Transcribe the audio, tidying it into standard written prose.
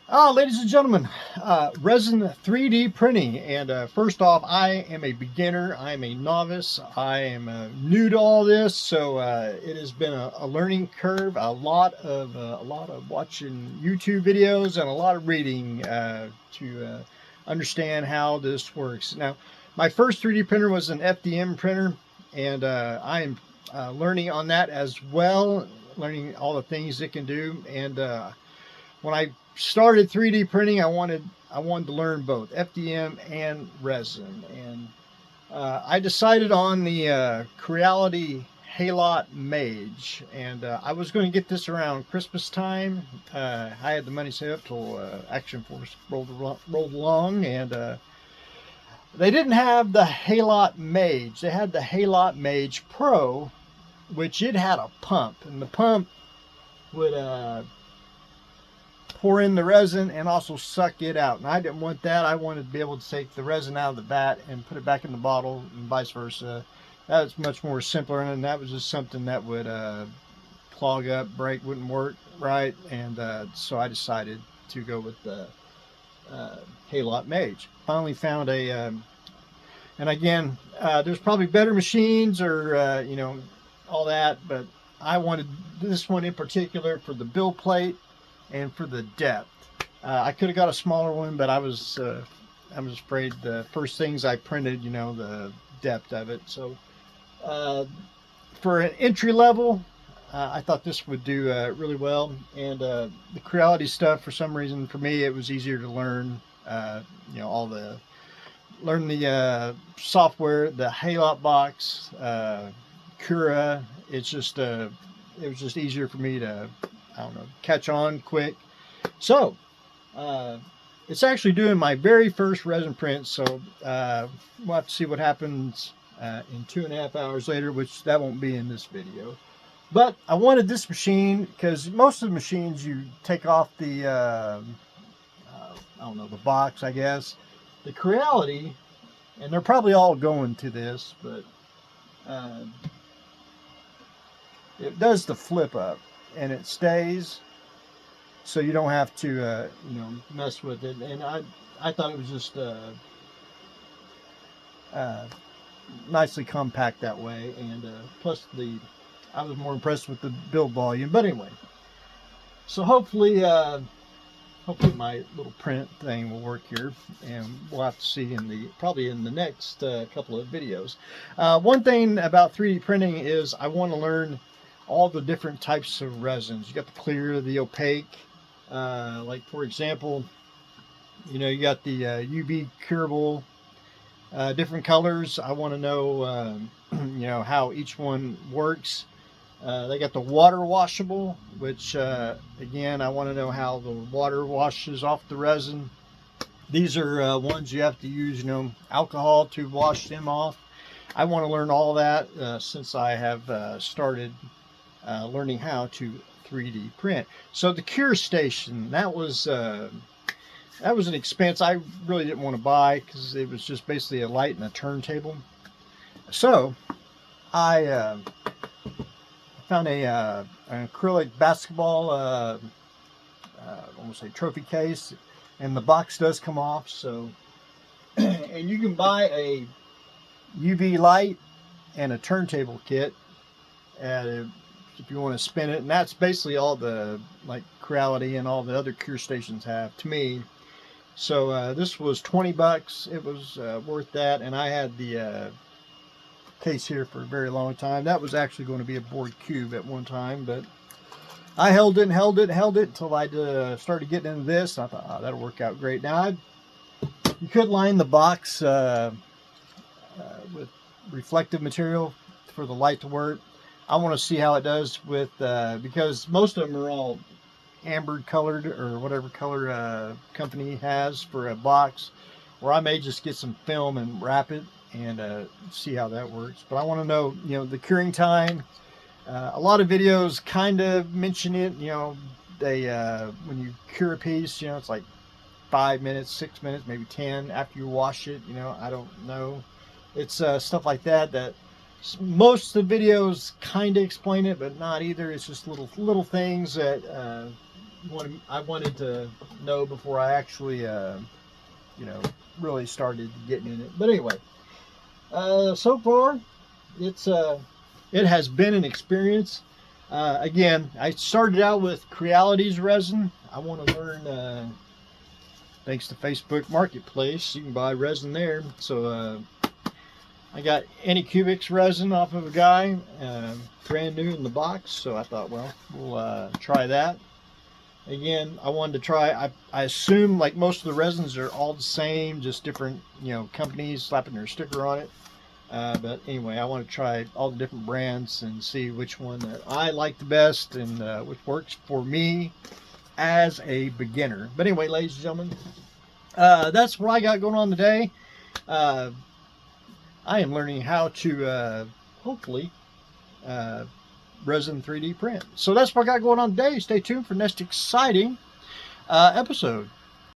Ladies and gentlemen, resin 3D printing. And first off, I am a beginner. I'm a novice. I am new to all this, so it has been a learning curve. A lot of watching YouTube videos and a lot of reading to understand how this works. Now, my first 3D printer was an FDM printer, and I am learning on that as well, learning all the things it can do. And when I started 3D printing, I wanted to learn both FDM and resin, and I decided on the Creality Halot Mage, and I was going to get this around Christmas time. I had the money saved up till Action Force rolled along, and they didn't have the Halot Mage. They had the Halot Mage Pro, which it had a pump, and the pump would pour in the resin and also suck it out. And I didn't want that. I wanted to be able to take the resin out of the vat and put it back in the bottle and vice versa. That was much more simpler, and that was just something that would clog up, break, wouldn't work right. And so I decided to go with the Halot Mage. Finally found a, and again, there's probably better machines or, all that, but I wanted this one in particular for the build plate and for the depth. I could have got a smaller one, but I was afraid the first things I printed, the depth of it. So for an entry level, I thought this would do really well. And the Creality stuff, for some reason, for me, it was easier to learn. Learn the software, the Halot box, Cura. It was just easier for me to, I don't know, catch on quick. So it's actually doing my very first resin print, so we'll have to see what happens in 2.5 hours later, which that won't be in this video. But I wanted this machine because most of the machines you take off the I don't know, the box, I guess. The Creality, and they're probably all going to this, but it does the flip up and it stays, so you don't have to mess with it. And I thought it was just nicely compact that way, and plus I was more impressed with the build volume. But anyway, so hopefully my little print thing will work here, and we'll have to see probably in the next couple of videos. One thing about 3D printing is I want to learn all the different types of resins. You got the clear, the opaque, like for example, you got the UV curable, different colors. I want to know, how each one works. They got the water washable, which again, I want to know how the water washes off the resin. These are ones you have to use, alcohol to wash them off. I want to learn all that since I have started learning how to 3D print. So the cure station, that was an expense I really didn't want to buy because it was just basically a light and a turntable. So I found an acrylic basketball, I want to say trophy case, and the box does come off. So, and you can buy a UV light and a turntable kit if you want to spin it, and that's basically all the Creality and all the other cure stations have to me. So this was $20. It was worth that, and I had the case here for a very long time. That was actually going to be a board cube at one time, but I held it until I started getting into this. I thought, oh, that'll work out great. Now you could line the box with reflective material for the light to work. I want to see how it does with because most of them are all amber colored or whatever color company has for a box, or I may just get some film and wrap it and see how that works. But I want to know, the curing time. A lot of videos kind of mention it. They when you cure a piece, it's like 5 minutes, 6 minutes, maybe 10 after you wash it. I don't know. It's stuff like that most of the videos kind of explain it, but not either. It's just little things that I wanted to know before I actually, really started getting in it. But anyway, so far, it has been an experience. Again, I started out with Creality's resin. I want to learn. Thanks to Facebook Marketplace, you can buy resin there. So I got Anycubic's resin off of a guy, brand new in the box. So I thought, well, we'll try that. Again, I wanted to try. I assume like most of the resins are all the same, just different companies slapping their sticker on it. But anyway, I want to try all the different brands and see which one that I like the best and which works for me as a beginner. But anyway, ladies and gentlemen, that's what I got going on today. I am learning how to hopefully resin 3D print. So that's what I got going on today. Stay tuned for next exciting episode.